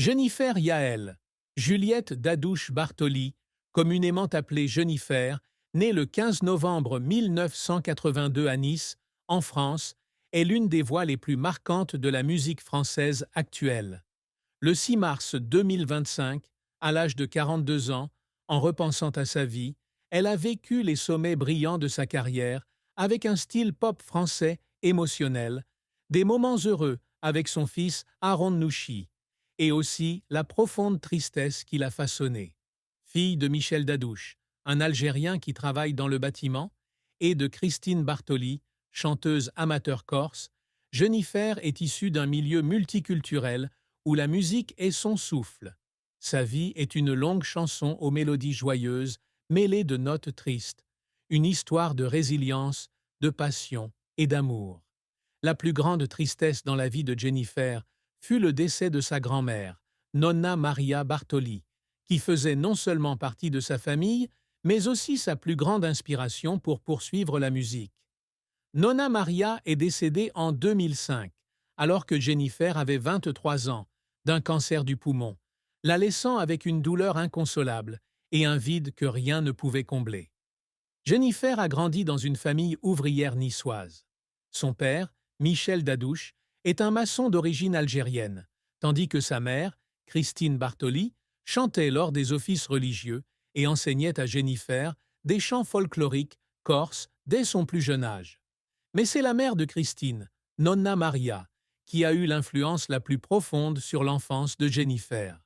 Jennifer Yael, Juliette Dadouche Bartoli, communément appelée Jennifer, née le 15 novembre 1982 à Nice, en France, est l'une des voix les plus marquantes de la musique française actuelle. Le 6 mars 2025, à l'âge de 42 ans, en repensant à sa vie, elle a vécu les sommets brillants de sa carrière avec un style pop français émotionnel, des moments heureux avec son fils Aaron Nouchi, et aussi la profonde tristesse qui l'a façonnée. Fille de Michel Dadouche, un Algérien qui travaille dans le bâtiment, et de Christine Bartoli, chanteuse amateur corse, Jennifer est issue d'un milieu multiculturel où la musique est son souffle. Sa vie est une longue chanson aux mélodies joyeuses, mêlées de notes tristes, une histoire de résilience, de passion et d'amour. La plus grande tristesse dans la vie de Jennifer fut le décès de sa grand-mère, Nonna Maria Bartoli, qui faisait non seulement partie de sa famille, mais aussi sa plus grande inspiration pour poursuivre la musique. Nonna Maria est décédée en 2005, alors que Jennifer avait 23 ans, d'un cancer du poumon, la laissant avec une douleur inconsolable et un vide que rien ne pouvait combler. Jennifer a grandi dans une famille ouvrière niçoise. Son père, Michel Dadouche, est un maçon d'origine algérienne, tandis que sa mère, Christine Bartoli, chantait lors des offices religieux et enseignait à Jennifer des chants folkloriques corses dès son plus jeune âge. Mais c'est la mère de Christine, Nonna Maria, qui a eu l'influence la plus profonde sur l'enfance de Jennifer.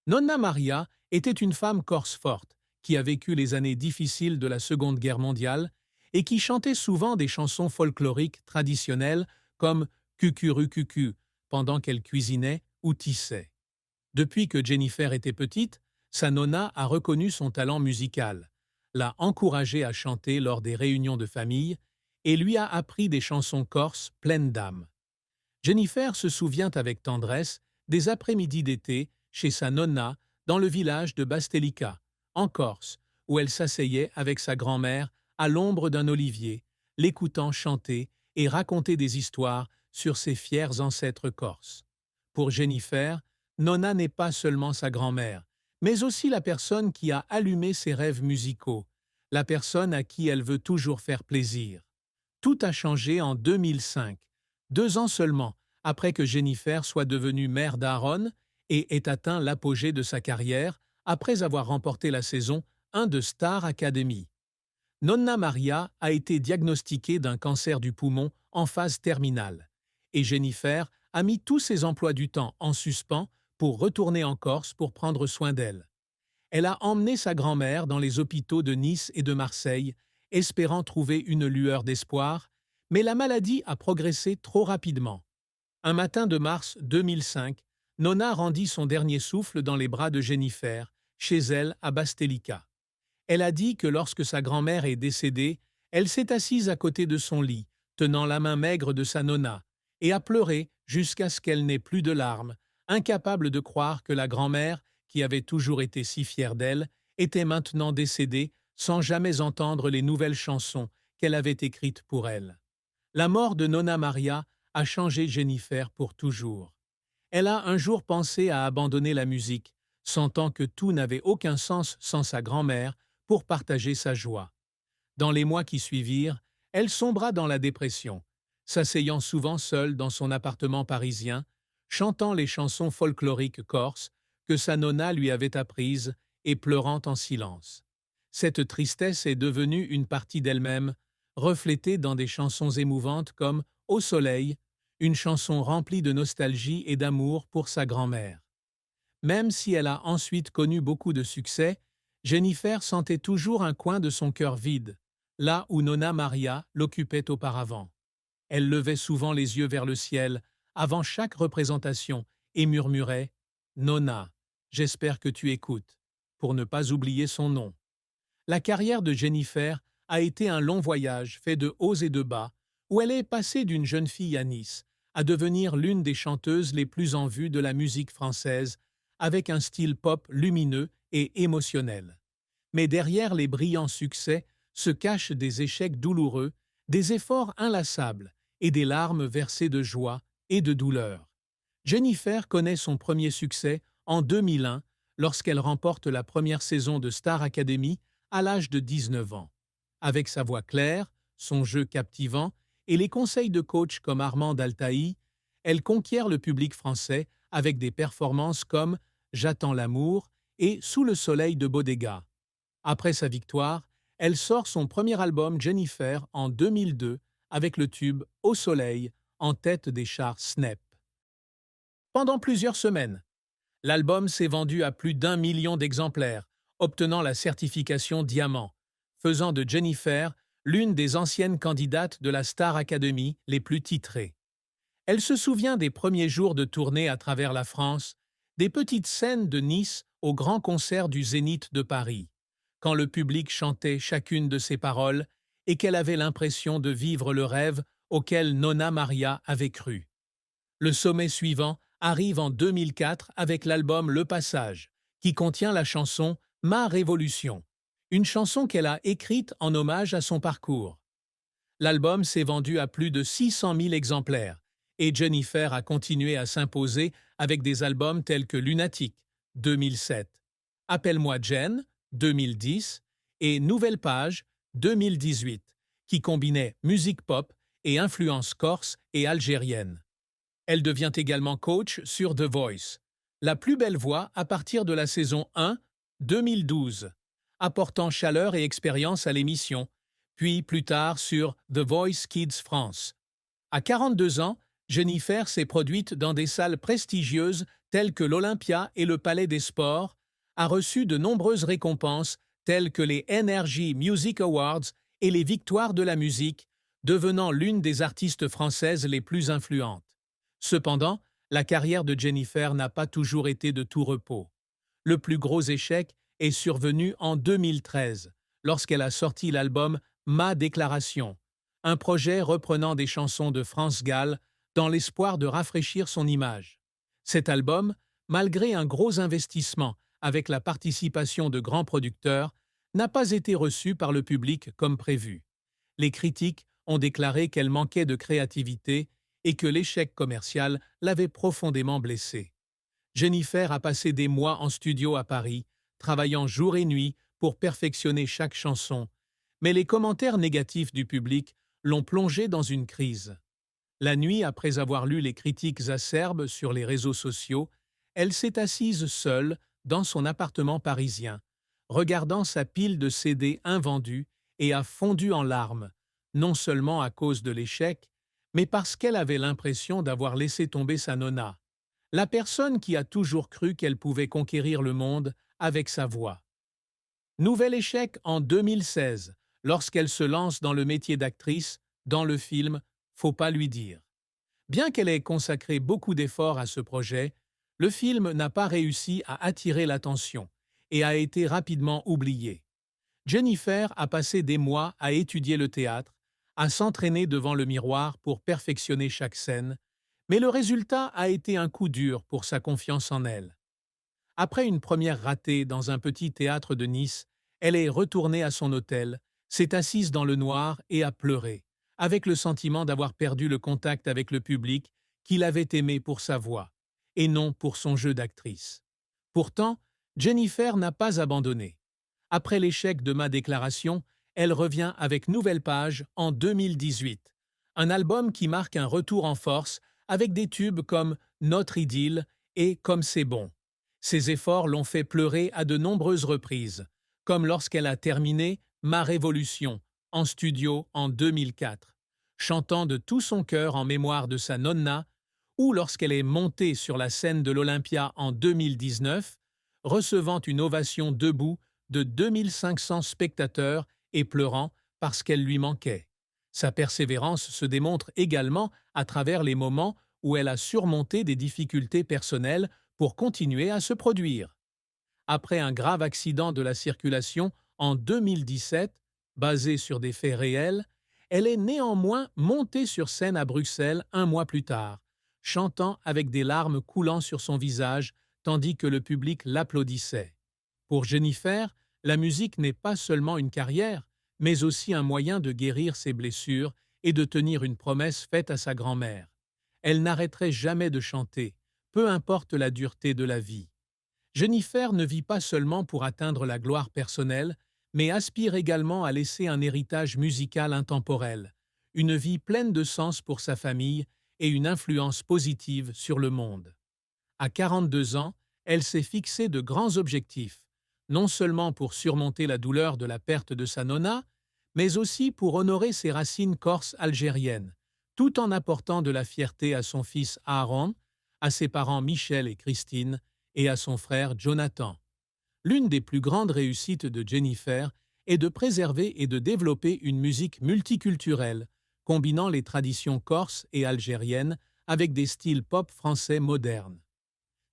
Nonna Maria était une femme corse forte, qui a vécu les années difficiles de la Seconde Guerre mondiale et qui chantait souvent des chansons folkloriques traditionnelles comme Cucurucucu pendant qu'elle cuisinait ou tissait. Depuis que Jennifer était petite, sa nonna a reconnu son talent musical, l'a encouragée à chanter lors des réunions de famille et lui a appris des chansons corses pleines d'âme. Jennifer se souvient avec tendresse des après-midi d'été chez sa nonna dans le village de Bastelica, en Corse, où elle s'asseyait avec sa grand-mère à l'ombre d'un olivier, l'écoutant chanter et raconter des histoires sur ses fiers ancêtres corses. Pour Jennifer, Nonna n'est pas seulement sa grand-mère, mais aussi la personne qui a allumé ses rêves musicaux, la personne à qui elle veut toujours faire plaisir. Tout a changé en 2005, 2 ans seulement après que Jennifer soit devenue mère d'Aaron et ait atteint l'apogée de sa carrière après avoir remporté la saison 1 de Star Academy. Nonna Maria a été diagnostiquée d'un cancer du poumon en phase terminale, et Jennifer a mis tous ses emplois du temps en suspens pour retourner en Corse pour prendre soin d'elle. Elle a emmené sa grand-mère dans les hôpitaux de Nice et de Marseille, espérant trouver une lueur d'espoir, mais la maladie a progressé trop rapidement. Un matin de mars 2005, Nonna rendit son dernier souffle dans les bras de Jennifer, chez elle à Bastelica. Elle a dit que lorsque sa grand-mère est décédée, elle s'est assise à côté de son lit, tenant la main maigre de sa nonna, et a pleuré jusqu'à ce qu'elle n'ait plus de larmes, incapable de croire que la grand-mère, qui avait toujours été si fière d'elle, était maintenant décédée sans jamais entendre les nouvelles chansons qu'elle avait écrites pour elle. La mort de Nonna Maria a changé Jennifer pour toujours. Elle a un jour pensé à abandonner la musique, sentant que tout n'avait aucun sens sans sa grand-mère pour partager sa joie. Dans les mois qui suivirent, elle sombra dans la dépression, s'asseyant souvent seule dans son appartement parisien, chantant les chansons folkloriques corses que sa nonna lui avait apprises et pleurant en silence. Cette tristesse est devenue une partie d'elle-même, reflétée dans des chansons émouvantes comme Au soleil, une chanson remplie de nostalgie et d'amour pour sa grand-mère. Même si elle a ensuite connu beaucoup de succès, Jennifer sentait toujours un coin de son cœur vide, là où Nonna Maria l'occupait auparavant. Elle levait souvent les yeux vers le ciel avant chaque représentation et murmurait « Nonna, j'espère que tu écoutes », pour ne pas oublier son nom. La carrière de Jennifer a été un long voyage fait de hauts et de bas, où elle est passée d'une jeune fille à Nice à devenir l'une des chanteuses les plus en vue de la musique française, avec un style pop lumineux et émotionnel. Mais derrière les brillants succès se cachent des échecs douloureux, des efforts inlassables et des larmes versées de joie et de douleur. Jennifer connaît son premier succès en 2001 lorsqu'elle remporte la première saison de Star Academy à l'âge de 19 ans. Avec sa voix claire, son jeu captivant et les conseils de coach comme Armand Altaï, elle conquiert le public français avec des performances comme J'attends l'amour et Sous le soleil de Bodega. Après sa victoire, elle sort son premier album Jennifer en 2002 avec le tube Au soleil en tête des charts Snap. Pendant plusieurs semaines, l'album s'est vendu à plus d'1 million d'exemplaires, obtenant la certification diamant, faisant de Jennifer l'une des anciennes candidates de la Star Academy les plus titrées. Elle se souvient des premiers jours de tournée à travers la France, des petites scènes de Nice au grand concert du Zénith de Paris, quand le public chantait chacune de ses paroles et qu'elle avait l'impression de vivre le rêve auquel Nonna Maria avait cru. Le sommet suivant arrive en 2004 avec l'album Le Passage, qui contient la chanson Ma Révolution, une chanson qu'elle a écrite en hommage à son parcours. L'album s'est vendu à plus de 600 000 exemplaires et Jennifer a continué à s'imposer avec des albums tels que Lunatic, 2007, Appelle-moi Jen, 2010 et Nouvelle Page, 2018, qui combinaient musique pop et influences corse et algérienne. Elle devient également coach sur The Voice, la plus belle voix à partir de la saison 1, 2012, apportant chaleur et expérience à l'émission, puis plus tard sur The Voice Kids France. À 42 ans, Jennifer s'est produite dans des salles prestigieuses telles que l'Olympia et le Palais des Sports, a reçu de nombreuses récompenses telles que les NRJ Music Awards et les Victoires de la musique, devenant l'une des artistes françaises les plus influentes. Cependant, la carrière de Jennifer n'a pas toujours été de tout repos. Le plus gros échec est survenu en 2013, lorsqu'elle a sorti l'album Ma Déclaration, un projet reprenant des chansons de France Gall dans l'espoir de rafraîchir son image. Cet album, malgré un gros investissement avec la participation de grands producteurs, n'a pas été reçu par le public comme prévu. Les critiques ont déclaré qu'elle manquait de créativité et que l'échec commercial l'avait profondément blessée. Jennifer a passé des mois en studio à Paris, travaillant jour et nuit pour perfectionner chaque chanson, mais les commentaires négatifs du public l'ont plongée dans une crise. La nuit, après avoir lu les critiques acerbes sur les réseaux sociaux, elle s'est assise seule dans son appartement parisien, regardant sa pile de CD invendus et a fondu en larmes, non seulement à cause de l'échec, mais parce qu'elle avait l'impression d'avoir laissé tomber sa nonna, la personne qui a toujours cru qu'elle pouvait conquérir le monde avec sa voix. Nouvel échec en 2016, lorsqu'elle se lance dans le métier d'actrice dans le film Faut pas lui dire. Bien qu'elle ait consacré beaucoup d'efforts à ce projet, le film n'a pas réussi à attirer l'attention et a été rapidement oublié. Jennifer a passé des mois à étudier le théâtre, à s'entraîner devant le miroir pour perfectionner chaque scène, mais le résultat a été un coup dur pour sa confiance en elle. Après une première ratée dans un petit théâtre de Nice, elle est retournée à son hôtel, s'est assise dans le noir et a pleuré, avec le sentiment d'avoir perdu le contact avec le public qui l'avait aimée pour sa voix, et non pour son jeu d'actrice. Pourtant, Jennifer n'a pas abandonné. Après l'échec de Ma Déclaration, elle revient avec Nouvelle Page en 2018, un album qui marque un retour en force avec des tubes comme Notre idylle et Comme c'est bon. Ses efforts l'ont fait pleurer à de nombreuses reprises, comme lorsqu'elle a terminé Ma Révolution en studio en 2004, chantant de tout son cœur en mémoire de sa nonna, ou lorsqu'elle est montée sur la scène de l'Olympia en 2019, recevant une ovation debout de 2500 spectateurs et pleurant parce qu'elle lui manquait. Sa persévérance se démontre également à travers les moments où elle a surmonté des difficultés personnelles pour continuer à se produire. Après un grave accident de la circulation en 2017, basé sur des faits réels, elle est néanmoins montée sur scène à Bruxelles un mois plus tard, chantant avec des larmes coulant sur son visage tandis que le public l'applaudissait. Pour Jennifer, la musique n'est pas seulement une carrière, mais aussi un moyen de guérir ses blessures et de tenir une promesse faite à sa grand-mère. Elle n'arrêterait jamais de chanter, peu importe la dureté de la vie. Jennifer ne vit pas seulement pour atteindre la gloire personnelle, mais aspire également à laisser un héritage musical intemporel, une vie pleine de sens pour sa famille et une influence positive sur le monde. À 42 ans, elle s'est fixé de grands objectifs, non seulement pour surmonter la douleur de la perte de sa nonna, mais aussi pour honorer ses racines corses algériennes, tout en apportant de la fierté à son fils Aaron, à ses parents Michel et Christine, et à son frère Jonathan. L'une des plus grandes réussites de Jennifer est de préserver et de développer une musique multiculturelle, combinant les traditions corses et algériennes avec des styles pop français modernes.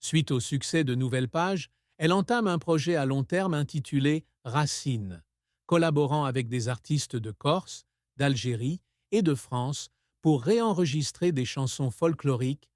Suite au succès de Nouvelle Page, elle entame un projet à long terme intitulé Racines, collaborant avec des artistes de Corse, d'Algérie et de France pour réenregistrer des chansons folkloriques,